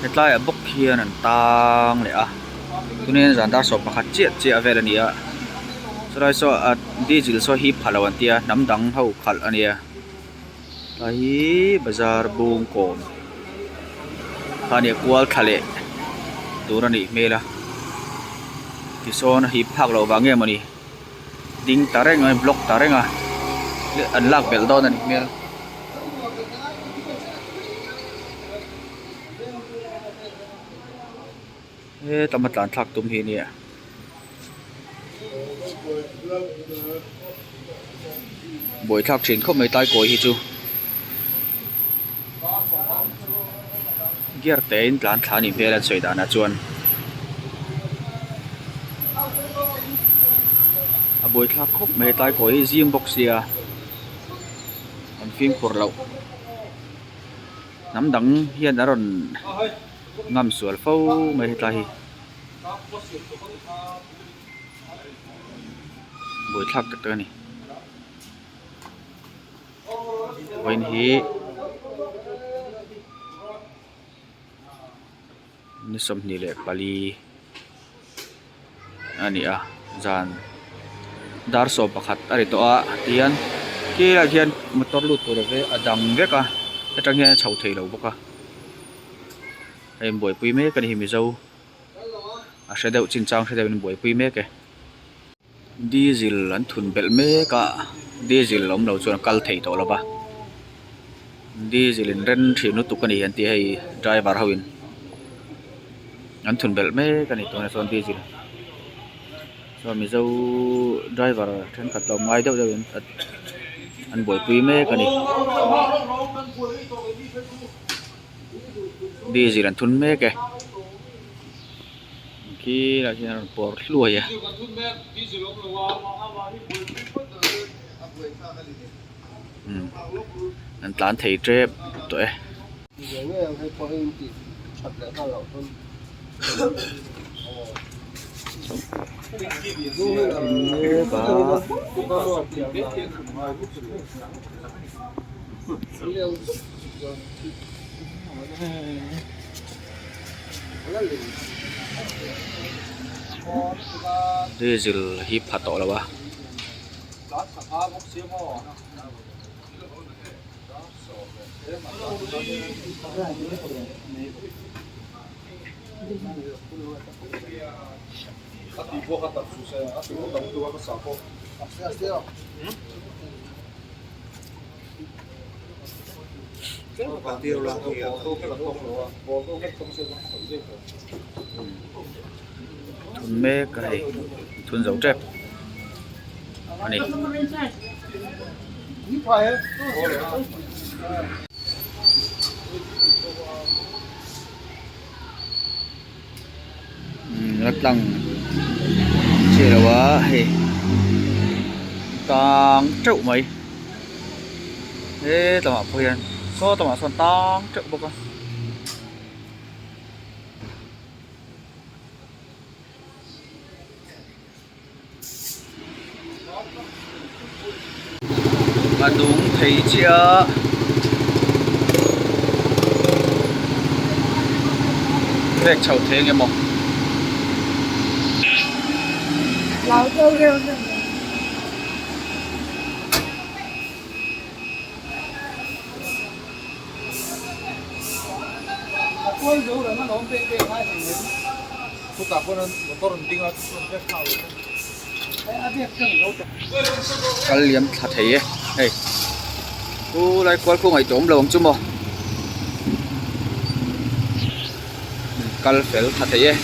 hetlai a bok hian an tang le a tunen zan dar so pakhat che vel ania churai so a diesel so hi phalo an tia namdang ho khal ania ai bazar bung kom khani kwal thale turani mela kison hi phak lo wange mani ding tareng ai block tareng a an lak bel don ani mel tamatlan thak tum hi ni boi thak thin khop mai tai koi hi chu gear tein tlan thani vela choi dana chuan a boi thak khop mai tai koi gym box ya an film khur lo nam dang hian aron ngam sual fo mai tai boi thak tak ni wain hi ni som ni le pali ani a zan dar so pakhat ari to a tian ki la hian motor lu tur ve adang veka atang hian chho thei lo boka em boi pui me kan hi mi zo a shadeu chin chang shadeu ni boi pui me ke diesel an thun bel me ka diesel lom lo chuan kal thei to lo ba diesel in ren thinu tu kan hi an ti hei driver hoin an thun bel me kan hi to na son diesel so mi zo driver then khat lo mai deuh deuhin an boi pui me kan hi diesel an thun me ke ki la hian por hluai a an tlan thei trep to e diesel hi phato lo ba thun me cái thun dấu trep ani lắc lăng chia là quá hey tang trậu mấy thế tao mà phơi có tao mà son tang trậu bốc mà đúng thấy chưa vẹt chầu thế nghe mộng lão tôi kêu cái liếm thật thấy hey cô lại quay cô ngày trốn lồng chứ mà cái phèo thật thấy